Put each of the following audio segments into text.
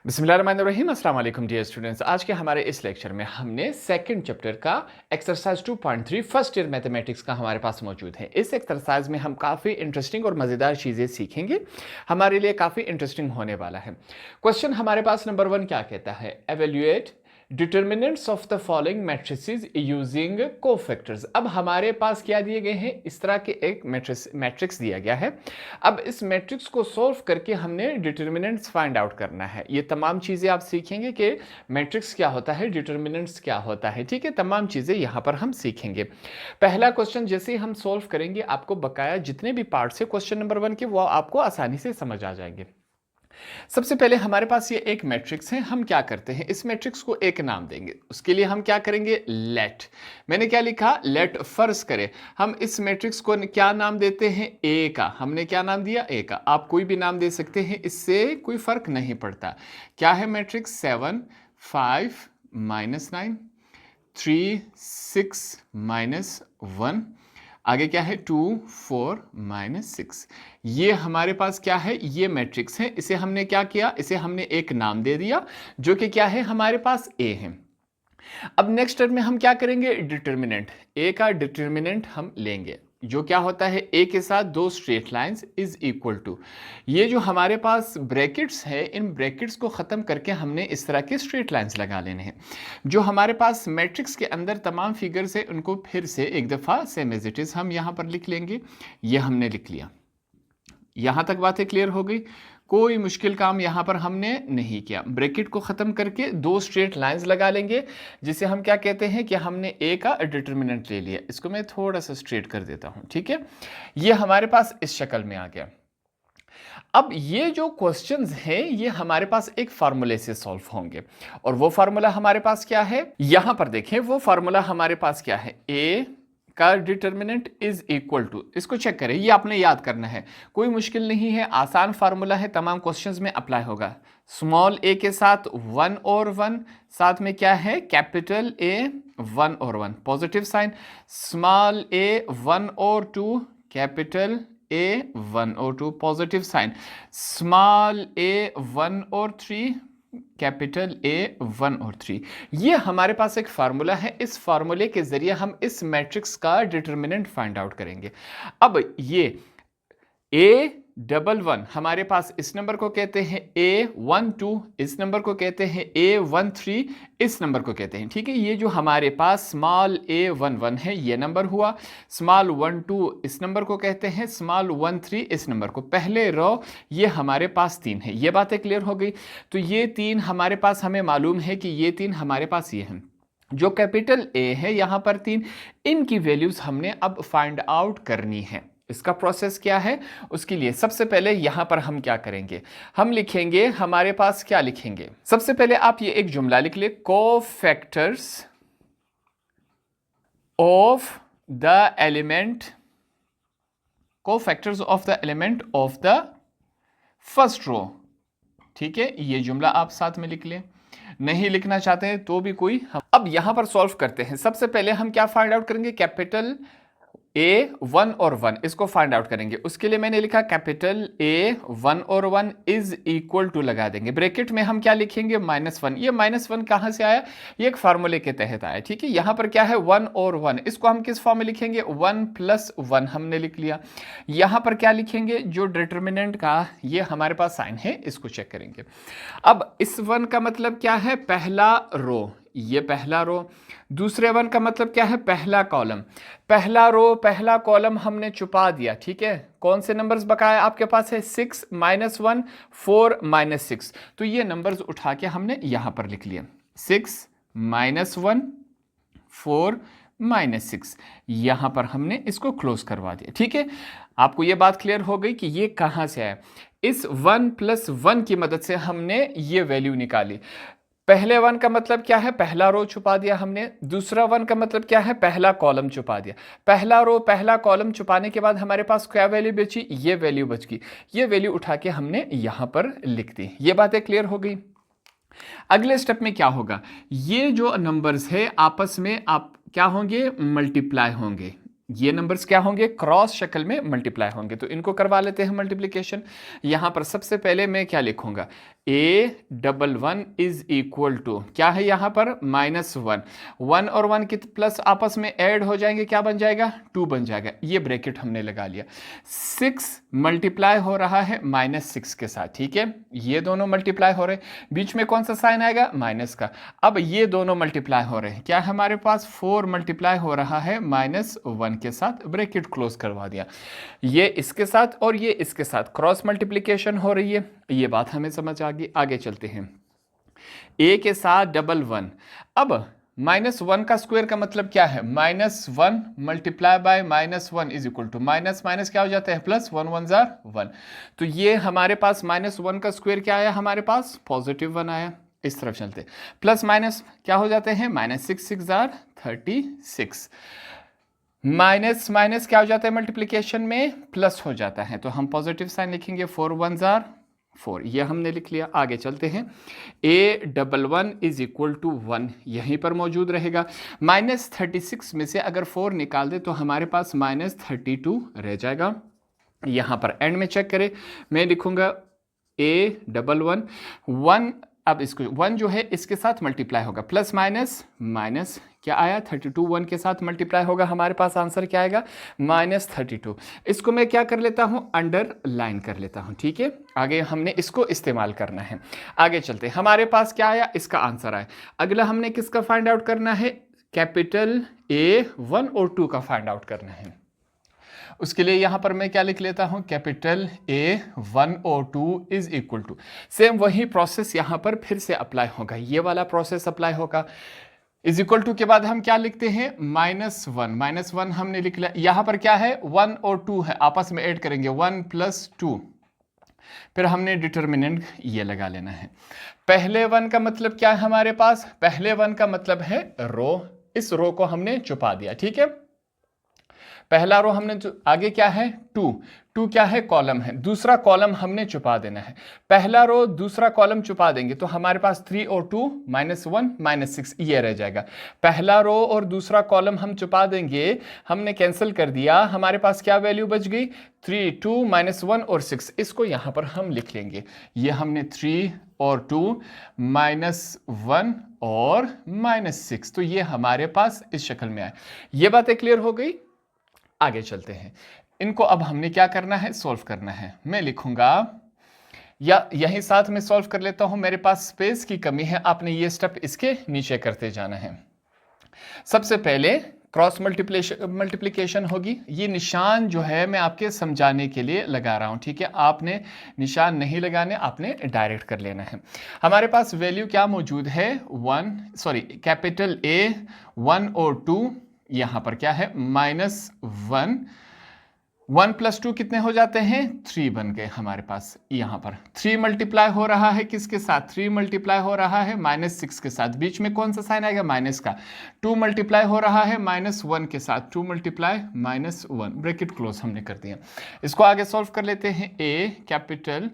बिस्मिल्लाहिर्रहमानिर्रहीम अस्सलाम वालेकुम डियर स्टूडेंट्स। आज के हमारे इस लेक्चर में हमने सेकंड चैप्टर का एक्सरसाइज 2.3 फर्स्ट ईयर मैथमेटिक्स का हमारे पास मौजूद है। इस एक्सरसाइज में हम काफ़ी इंटरेस्टिंग और मज़ेदार चीज़ें सीखेंगे, हमारे लिए काफ़ी इंटरेस्टिंग होने वाला है। क्वेश्चन हमारे पास नंबर 1 क्या कहता है, evaluate determinants of the following matrices using cofactors. अब हमारे पास क्या दिए गए हैं, इस तरह के एक मैट्रिक्स दिया गया है। अब इस मैट्रिक्स को सॉल्व करके हमने डिटर्मिनेंट्स फाइंड आउट करना है। ये तमाम चीज़ें आप सीखेंगे कि मैट्रिक्स क्या होता है, डिटर्मिनेंट्स क्या होता है। ठीक है, तमाम चीज़ें यहाँ पर हम सीखेंगे। पहला क्वेश्चन जैसे ही हम सॉल्व करेंगे, आपको बकाया जितने भी पार्ट्स है क्वेश्चन नंबर 1 के, वो आपको आसानी से समझ आ जाएंगे। सबसे पहले हमारे पास ये एक मैट्रिक्स है। हम क्या करते हैं, इस मैट्रिक्स को एक नाम देंगे। उसके लिए हम क्या करेंगे, लेट। मैंने क्या लिखा, लेट। फर्ज करें हम इस मैट्रिक्स को क्या नाम देते हैं, ए का। हमने क्या नाम दिया, ए का। आप कोई भी नाम दे सकते हैं, इससे कोई फर्क नहीं पड़ता। क्या है मैट्रिक्स, 7 5 -9 3 6 -1। आगे क्या है, 2 4 -6। ये हमारे पास क्या है, ये मैट्रिक्स है। इसे हमने क्या किया, इसे हमने एक नाम दे दिया जो कि क्या है, हमारे पास ए है। अब नेक्स्ट स्टेप में हम क्या करेंगे, डिटर्मिनेंट। ए का डिटर्मिनेंट हम लेंगे, जो क्या होता है, ए के साथ दो straight lines is equal to, ये जो हमारे पास ब्रैकेट्स है, इन ब्रैकेट्स को ख़त्म करके हमने इस तरह के स्ट्रेट लाइंस लगा लेने हैं। जो हमारे पास मैट्रिक्स के अंदर तमाम फिगर्स है, उनको फिर से एक दफ़ा सेम एज इट इज़ हम यहाँ पर लिख लेंगे। ये हमने लिख लिया। यहाँ तक बातें क्लियर हो गई, कोई मुश्किल काम यहाँ पर हमने नहीं किया। ब्रैकेट को ख़त्म करके दो स्ट्रेट लाइंस लगा लेंगे, जिसे हम क्या कहते हैं कि हमने ए का डिटर्मिनेंट ले लिया। इसको मैं थोड़ा सा स्ट्रेट कर देता हूँ, ठीक है। ये हमारे पास इस शक्ल में आ गया। अब ये जो क्वेश्चंस हैं, ये हमारे पास एक फार्मूले से सॉल्व होंगे, और वो फार्मूला हमारे पास क्या है, यहां पर देखें। वो फार्मूला हमारे पास क्या है, ए का डिटर्मिनेंट इज इक्वल टू, इसको चेक करें, ये आपने याद करना है, कोई मुश्किल नहीं है, आसान फार्मूला है, तमाम क्वेश्चंस में अप्लाई होगा। स्मॉल ए के साथ 1 और 1, साथ में क्या है, कैपिटल ए 1 और 1 पॉजिटिव साइन, स्मॉल ए 1 और 2, कैपिटल ए 1 और 2 पॉजिटिव साइन, स्मॉल ए 1 और 3, कैपिटल ए 1 और 3। ये हमारे पास एक फार्मूला है। इस फार्मूले के जरिए हम इस मैट्रिक्स का डिटर्मिनेंट फाइंड आउट करेंगे। अब ये A11 हमारे पास इस नंबर को कहते हैं A12, इस नंबर को कहते हैं A13, इस नंबर को कहते हैं, ठीक है। ये जो हमारे पास स्मॉल A11 है, ये नंबर हुआ। स्मॉल 12 इस नंबर को कहते हैं, स्मॉल 13 इस नंबर को। पहले रो ये हमारे पास 3 है। ये बातें क्लियर हो गई। तो ये 3 हमारे पास, हमें मालूम है कि ये 3 हमारे पास ये हैं। जो कैपिटल ए है यहाँ पर 3, इनकी वैल्यूज हमने अब फाइंड आउट करनी है। इसका प्रोसेस क्या है, उसके लिए सबसे पहले यहां पर हम क्या करेंगे, हम लिखेंगे, हमारे पास क्या लिखेंगे, सबसे पहले आप ये एक जुमला लिख ले, cofactors of the element, cofactors of the element of the first row. ठीक है, ये जुमला आप साथ में लिख लें। नहीं लिखना चाहते हैं तो भी कोई, अब यहां पर सॉल्व करते हैं। सबसे पहले हम क्या फाइंड आउट करेंगे, कैपिटल ए 1 और 1, इसको फाइंड आउट करेंगे। उसके लिए मैंने लिखा कैपिटल ए 1 और 1 इज इक्वल टू लगा देंगे। ब्रैकेट में हम क्या लिखेंगे, -1। ये -1 कहां से आया, ये एक फार्मूले के तहत आया, ठीक है। यहां पर क्या है, 1 और 1, इसको हम किस फॉर्म में लिखेंगे, 1 + 1 हमने लिख लिया। यहां पर क्या लिखेंगे, जो डिटर्मिनेंट का ये हमारे पास साइन है, इसको चेक करेंगे। अब इस 1 का मतलब क्या है, पहला रो, ये पहला रो। दूसरे 1 का मतलब क्या है, पहला कॉलम। पहला रो पहला कॉलम हमने छुपा दिया, ठीक है। कौन से नंबर्स बकाया आपके पास है, 6 -1 4 -6। तो ये नंबर्स उठा के हमने यहां पर लिख लिया, 6 -1 4 -6। यहां पर हमने इसको क्लोज करवा दिया, ठीक है। आपको ये बात क्लियर हो गई कि ये कहां से आया। इस 1 + 1 की मदद से हमने ये वैल्यू निकाली। पहले 1 का मतलब क्या है, पहला रो छुपा दिया हमने। दूसरा 1 का मतलब क्या है, पहला कॉलम छुपा दिया। पहला रो पहला कॉलम छुपाने के बाद हमारे पास क्या वैल्यू बची, ये वैल्यू बच गई। ये वैल्यू उठा के हमने यहां पर लिख दी। ये बातें क्लियर हो गई। अगले स्टेप में क्या होगा, ये जो नंबर्स है आपस में आप क्या होंगे, मल्टीप्लाई होंगे। ये नंबर्स क्या होंगे, क्रॉस शक्ल में मल्टीप्लाई होंगे। तो इनको करवा लेते हैं मल्टीप्लिकेशन। यहां पर सबसे पहले मैं क्या लिखूंगा, A11 इज इक्वल टू क्या है यहां पर -1, 1 और 1 की प्लस आपस में ऐड हो जाएंगे, क्या बन जाएगा, 2 बन जाएगा। ये ब्रैकेट हमने लगा लिया। 6 मल्टीप्लाई हो रहा है -6 के साथ, ठीक है, ये दोनों मल्टीप्लाई हो रहे हैं, बीच में कौन सा साइन आएगा, माइनस का। अब ये दोनों मल्टीप्लाई हो रहे हैं, क्या हमारे पास 4 मल्टीप्लाई हो रहा है -1 के साथ, ब्रैकेट क्लोज करवा दिया। ये इसके साथ और ये इसके साथ क्रॉस मल्टीप्लिकेशन हो रही है, ये बात हमें समझ आ गई। आगे चलते हैं, a के साथ 11, अब -1 का स्क्वायर का मतलब क्या है, -1 multiply by -1 is equal to minus minus क्या हो जाता है, प्लस, 1 1 जार 1। तो ये हमारे पास -1 का स्क्वायर क्या आया, हमारे पास +1 आया। इस तरफ चलते, प्लस माइनस क्या हो जाते हैं, -6 6 जार 36, माइनस माइनस क्या हो जाता है, मल्टीप्लिकेशन में प्लस हो जाता है, तो हम पॉजिटिव साइन लिखेंगे, 4 1 जार 4, ये हमने लिख लिया। आगे चलते हैं, A11 इज इक्वल टू 1 यहीं पर मौजूद रहेगा। -36 में से अगर 4 निकाल दे तो हमारे पास -32 रह जाएगा। यहां पर एंड में चेक करें, मैं लिखूंगा A11 1, अब इसको 1 जो है इसके साथ मल्टीप्लाई होगा, प्लस माइनस माइनस क्या आया, 32 1 के साथ मल्टीप्लाई होगा, हमारे पास आंसर क्या आएगा, -32। इसको मैं क्या कर लेता हूं, अंडरलाइन कर लेता हूं, ठीक है। आगे हमने इसको इस्तेमाल करना है। आगे चलते, हमारे पास क्या आया, इसका आंसर आया। अगला हमने किसका फाइंड आउट करना है, कैपिटल A1 और 2 का फाइंड आउट करना है। उसके लिए यहां पर मैं क्या लिख लेता हूं, कैपिटल A1 और 2 इज इक्वल टू, सेम वही प्रोसेस यहां पर फिर से अप्लाई होगा, ये वाला प्रोसेस अप्लाई होगा। इज इक्वल टू के बाद हम क्या लिखते हैं, -1 हमने लिख लिया। यहां पर क्या है, 1 और 2 है, आपस में ऐड करेंगे, 1 + 2, फिर हमने डिटर्मिनेंट ये लगा लेना है। पहले 1 का मतलब क्या है हमारे पास, पहले 1 का मतलब है रो, इस रो को हमने छुपा दिया, ठीक है। पहला रो हमने आगे क्या है, 2 क्या है, कॉलम है, दूसरा कॉलम हमने छुपा देना है। पहला रो दूसरा कॉलम छुपा देंगे तो हमारे पास 3 और 2 -1 -6 ये रह जाएगा। पहला रो और दूसरा कॉलम हम छुपा देंगे, हमने कैंसिल कर दिया, हमारे पास क्या वैल्यू बच गई, 3 2 -1 और 6। इसको यहां पर हम लिख लेंगे, ये हमने 3 और 2 -1 और -6, तो ये हमारे पास इस शक्ल में आए। ये बातें क्लियर हो गई। आगे चलते हैं, इनको अब हमने क्या करना है, सॉल्व करना है। मैं लिखूंगा या यहीं साथ में सॉल्व कर लेता हूं, मेरे पास स्पेस की कमी है, आपने ये स्टेप इसके नीचे करते जाना है। सबसे पहले क्रॉस मल्टीप्लिकेशन होगी, ये निशान जो है मैं आपके समझाने के लिए लगा रहा हूं, ठीक है, आपने निशान नहीं लगाने, आपने डायरेक्ट कर लेना है। हमारे पास वैल्यू क्या मौजूद है, कैपिटल A1 और 2, यहां पर क्या है, -1, 1 + 2 कितने हो जाते हैं, 3 बन गए हमारे पास। यहां पर 3 मल्टीप्लाई हो रहा है किसके साथ, 3 मल्टीप्लाई हो रहा है -6 के साथ, बीच में कौन सा साइन आएगा, माइनस का। 2 मल्टीप्लाई हो रहा है -1 के साथ, 2 × -1, ब्रैकेट क्लोज हमने कर दिया। इसको आगे सॉल्व कर लेते हैं, कैपिटल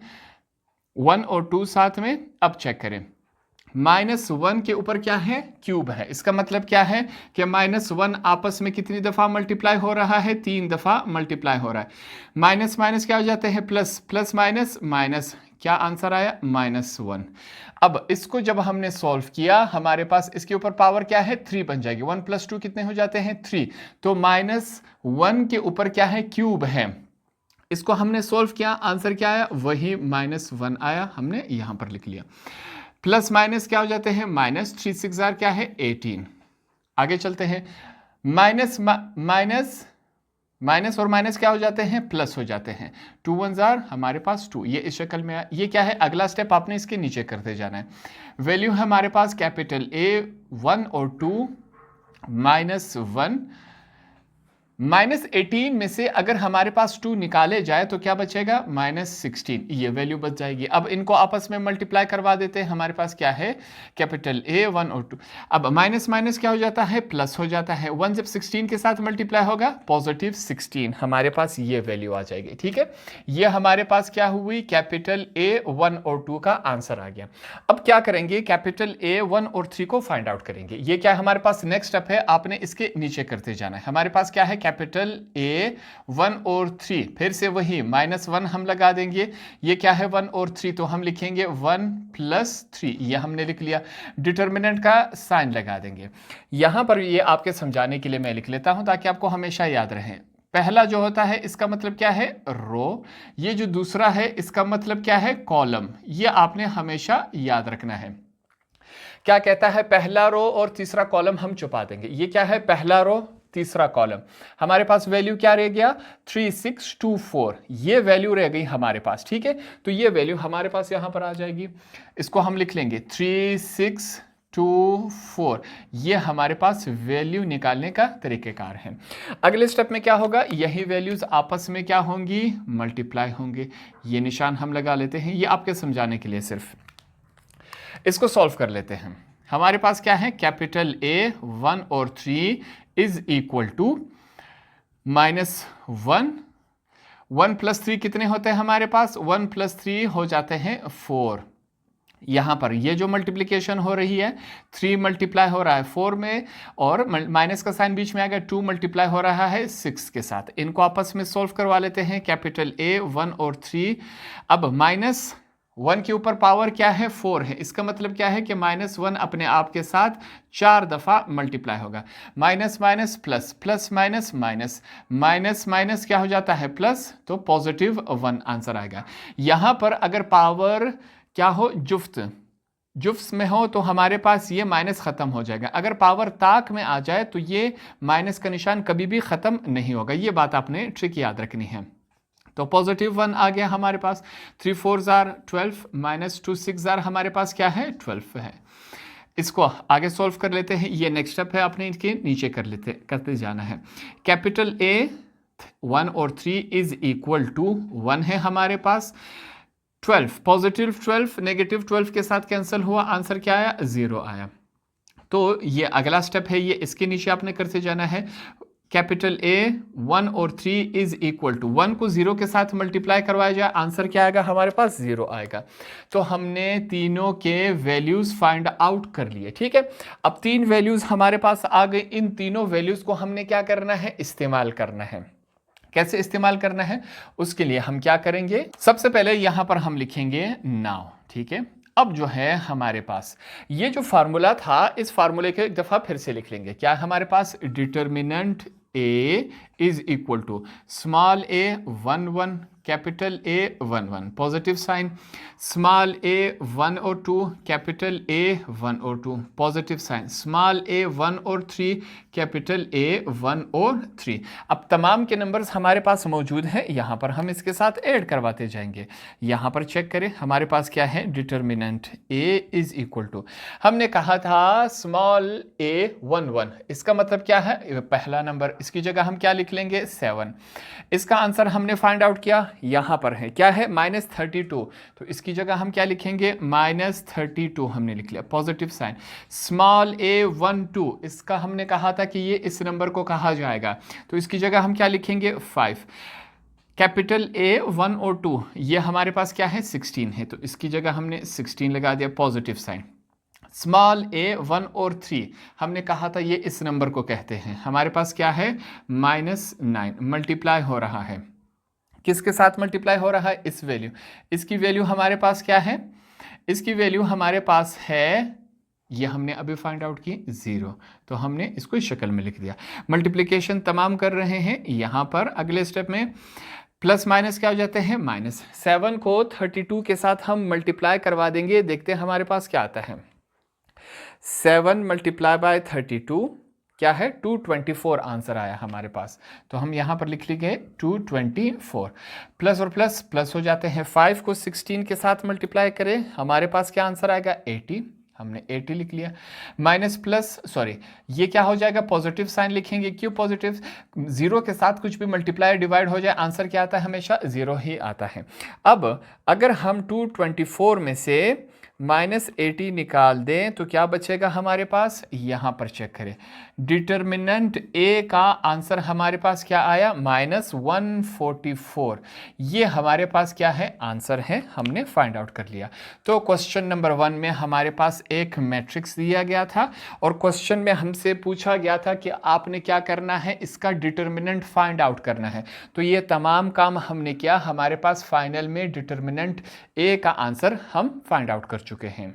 1 और 2 साथ में। अब चेक करें, -1 के ऊपर क्या है, क्यूब है, इसका मतलब क्या है कि -1 आपस में कितनी दफा मल्टीप्लाई हो रहा है, 3 दफा मल्टीप्लाई हो रहा है। माइनस माइनस क्या हो जाते हैं, प्लस, प्लस माइनस माइनस, क्या आंसर आया, -1। अब इसको जब हमने सॉल्व किया, हमारे पास इसके ऊपर पावर क्या है, 3 बन जाएगी। 1 + 2 कितने हो जाते हैं, 3, तो -1 के ऊपर क्या है, क्यूब है। इसको हमने सॉल्व किया, आंसर क्या आया, वही -1 आया, हमने यहां पर लिख लिया। प्लस माइनस क्या हो जाते हैं, -3 6 जार क्या है, 18। आगे चलते हैं, माइनस और माइनस क्या हो जाते हैं, प्लस हो जाते हैं, 2 1 जार हमारे पास 2, ये इस शक्ल में ये क्या है, अगला स्टेप आपने इसके नीचे करते जाना है। वैल्यू है हमारे पास कैपिटल A1 और 2 -1, -18 में से अगर हमारे पास 2 निकाले जाए तो क्या बचेगा, -16, ये वैल्यू बच जाएगी। अब इनको आपस में मल्टीप्लाई करवा देते हैं, हमारे पास क्या है, कैपिटल A1 और 2। अब माइनस माइनस क्या हो जाता है, प्लस हो जाता है। 1 जब 16 के साथ मल्टीप्लाई होगा, +16, हमारे पास ये वैल्यू आ जाएगी, ठीक है। ये हमारे पास क्या हुई, कैपिटल A1 और 2 का आंसर आ गया। अब क्या करेंगे, कैपिटल A1 और 3 को फाइंड आउट करेंगे। ये क्या हमारे पास नेक्स्ट स्टेप है, आपने इसके नीचे करते जाना है। हमारे पास क्या है, कैपिटल ए 1 और 3, फिर से वही -1 हम लगा देंगे। ये क्या है 1 और 3, तो हम लिखेंगे 1 + 3, ये हमने लिख लिया। डिटर्मिनेंट का साइन लगा देंगे। यहां पर ये आपके समझाने के लिए मैं लिख लेता हूं ताकि आपको हमेशा याद रहे। पहला जो होता है इसका मतलब क्या है रो, ये जो दूसरा है इसका मतलब क्या है कॉलम। ये आपने हमेशा याद रखना है। क्या कहता है पहला रो और तीसरा कॉलम हम छुपा देंगे। ये क्या है पहला रो तीसरा कॉलम, हमारे पास वैल्यू क्या रह गया 3624, ये वैल्यू रह गई हमारे पास। ठीक है, तो ये वैल्यू हमारे पास यहां पर आ जाएगी। इसको हम लिख लेंगे 3624, ये हमारे पास वैल्यू निकालने का तरीकेकार है। अगले स्टेप में क्या होगा, यही वैल्यूज आपस में क्या होंगी मल्टीप्लाई होंगे। ये निशान हम लगा लेते हैं, ये आपके समझाने के लिए सिर्फ। इसको सॉल्व कर लेते हैं। हमारे पास क्या है कैपिटल ए 1 और 3 इज इक्वल टू -1, 1 + 3 कितने होते हैं हमारे पास 1 + 3 हो जाते हैं 4। यहां पर ये जो मल्टीप्लिकेशन हो रही है 3 मल्टीप्लाई हो रहा है 4 में, और माइनस का साइन बीच में आ गया, 2 मल्टीप्लाई हो रहा है 6 के साथ। इनको आपस में सॉल्व करवा लेते हैं। कैपिटल ए 1 और 3, अब -1 के ऊपर पावर क्या है 4 है, इसका मतलब क्या है कि -1 अपने आप के साथ 4 दफा मल्टीप्लाई होगा। Minus minus plus, plus minus minus, minus minus क्या हो जाता है प्लस, तो +1 आंसर आएगा। यहां पर अगर पावर क्या हो जुफ्त में हो तो हमारे पास ये माइनस खत्म हो जाएगा। अगर पावर ताक में आ जाए तो ये माइनस का निशान कभी भी खत्म नहीं होगा। ये बात आपने ट्रिक याद रखनी है। तो +1 आ गया हमारे पास। 3 4 12 -2 6 हमारे पास क्या है 12 है। इसको आगे सॉल्व कर लेते हैं। ये नेक्स्ट स्टेप है, आपने इसके नीचे करते जाना है। कैपिटल ए 1 और 3 इज इक्वल टू 1 है हमारे पास। 12 +12 -12 के साथ कैंसिल हुआ, आंसर क्या आया 0 आया। तो ये अगला स्टेप है, ये इसके नीचे आपने करते जाना है। कैपिटल ए 1 और 3 इज इक्वल टू 1 को 0 के साथ मल्टीप्लाई करवाया जाए, आंसर क्या आएगा हमारे पास 0 आएगा। तो हमने तीनों के वैल्यूज फाइंड आउट कर लिए। ठीक है, अब 3 वैल्यूज हमारे पास आ गई। इन तीनों वैल्यूज को हमने क्या करना है इस्तेमाल करना है। कैसे इस्तेमाल करना है उसके लिए हम क्या करेंगे, सबसे पहले यहां पर हम लिखेंगे नाउ। ठीक है, अब जो है हमारे पास ये जो फार्मूला था, इस फार्मूले को एक दफा फिर से लिख लेंगे। क्या हमारे पास determinant A is equal to small A 1 1, capital A 1 1 positive sign, small A 1 और 2, कैपिटल ए 1 और 2 पॉजिटिव साइन, स्मॉल ए 1 और 3, कैपिटल ए 1 और 3। अब तमाम के नंबर्स हमारे पास मौजूद हैं, यहां पर हम इसके साथ ऐड करवाते जाएंगे। यहां पर चेक करें हमारे पास क्या है determinant A is equal to, हमने कहा था स्मॉल ए 1 1, इसका मतलब क्या है पहला नंबर, इसकी जगह हम क्या लिख लेंगे 7। इसका आंसर हमने फाइंड आउट किया, यहां पर है क्या है -32, तो इसकी जगह हम क्या लिखेंगे -32 हमने लिख लिया पॉजिटिव साइन। स्मॉल ए 1 2, इसका हमने कहा था कि ये इस नंबर को कहा जाएगा, तो इसकी जगह हम क्या लिखेंगे 5। कैपिटल ए 1 और 2, ये हमारे पास क्या है 16 है, तो इसकी जगह हमने 16 लगा दिया पॉजिटिव साइन। स्मॉल ए 1 और 3, हमने कहा था ये इस नंबर को कहते हैं, हमारे पास क्या है -9 मल्टीप्लाई हो रहा है। किसके साथ मल्टीप्लाई हो रहा है इस वैल्यू, इसकी वैल्यू हमारे पास क्या है, इसकी वैल्यू हमारे पास है, ये हमने अभी फाइंड आउट की 0, तो हमने इसको इस शक्ल में लिख दिया। मल्टीप्लिकेशन तमाम कर रहे हैं, यहां पर अगले स्टेप में प्लस माइनस क्या हो जाते हैं -7 को 32 के साथ हम मल्टीप्लाई करवा देंगे, देखते हैं हमारे पास क्या आता है। 7 × 32 क्या है 224 आंसर आया हमारे पास, तो हम यहां पर लिख लेंगे 224। प्लस और प्लस प्लस हो जाते हैं, 5 को 16 के साथ मल्टीप्लाई करें, हमारे पास क्या आंसर आएगा 80, हमने 80 लिख लिया। माइनस प्लस सॉरी, ये क्या हो जाएगा पॉजिटिव साइन लिखेंगे, क्यों पॉजिटिव, 0 के साथ कुछ भी मल्टीप्लाई डिवाइड हो जाए आंसर क्या आता है हमेशा 0 ही आता है। अब अगर हम 224 में से -80 निकाल दें तो क्या बचेगा हमारे पास, यहाँ पर चेक करें। डिटर्मिनेंट ए का आंसर हमारे पास क्या आया, -144। ये हमारे पास क्या है, आंसर है, हमने फाइंड आउट कर लिया। तो क्वेश्चन नंबर 1 में हमारे पास एक मैट्रिक्स दिया गया था और क्वेश्चन में हमसे पूछा गया था कि आपने क्या करना है, इसका डिटर्मिनेंट फाइंड आउट करना है। तो ये तमाम काम हमने किया, हमारे पास फाइनल में डिटर्मिनेंट ए का आंसर हम फाइंड आउट कर चुके हैं।